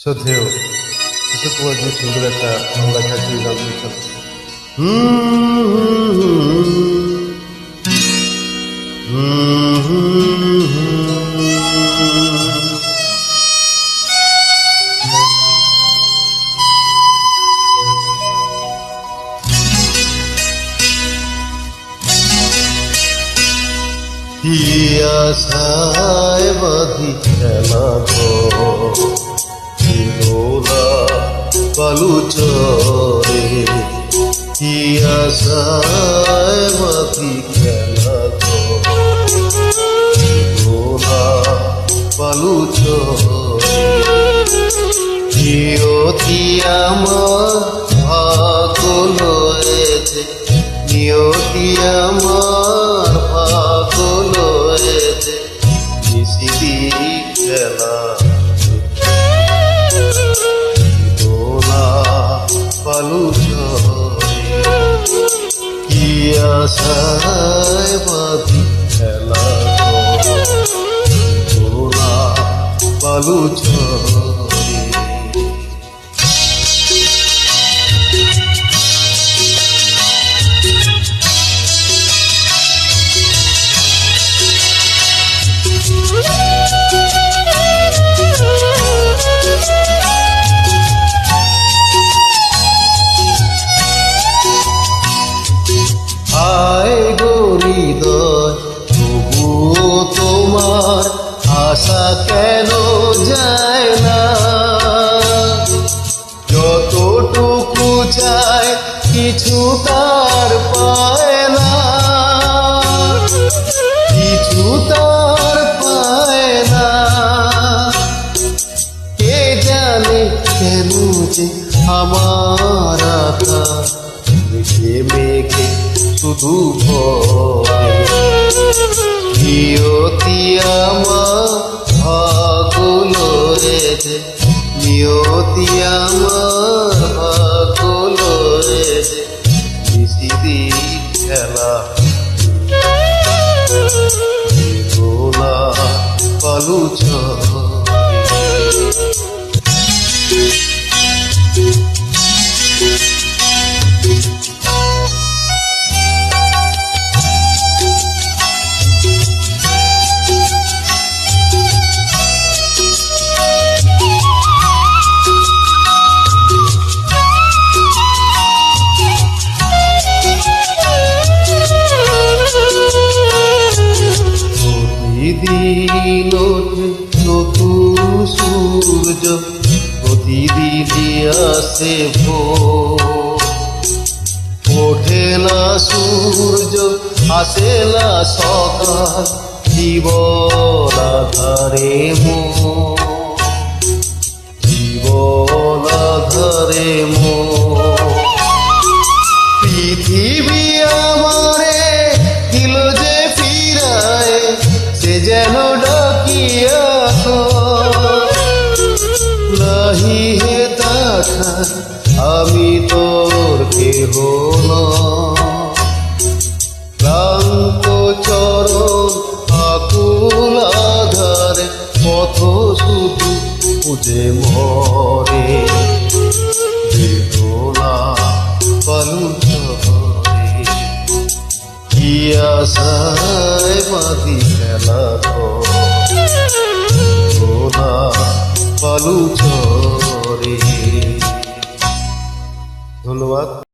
শ্রদ্ধেয় কিশোর কুমার যে সুন্দর একটা বাংলা ছাত্রী গান করছেন। কি আশায় বাঁধি খেলা ঘোলা বালু চরে, কি আশায় বাঁধি খেলা ঘোলা বালু চরে, নিয়তি আমার ভাগ্য লয়েছে, নিয়তি আমার ভাগ্য লয়েছে, মিশিদি খেলা দোলা বালু চরে, কি আশায় বাঁধি খেলা দোলা বালু চরে। হায় গো হৃদয়, তবুও তোমার আশা কেন যায় না, যতটুকু চায় কিছু তার পায় না, কিছু তার পায় না, কে জানে কেন যে আমার আশা মেঘে মেঘে শুধু ভরে, নিয়তি আমার ভাগ্য লয়েছে, নিয়তি আমার ভাগ্য লয়েছে, মিশিদি খেলা দোলা বালু চরে। প্রতিদিন নতুন সূর্য, প্রতিদিনই আসে ভোর, ওঠে না সূর্য আসে না সকাল, জীবন আধারে মোর, জীবন আধারে মোর, পৃথিবী আমারে দিল যে ফিরায়, সে যেন ডাকিয়া নাহি হে দেখা, আমি তোর কেহ ক্লান্ত চরণ আকুল আধারে, পথ শুধু খুঁজে মরে, দোলা বালু চরে, কি আশায় বাঁধি খেলা দোলা বালু চরে। ধন্যবাদ।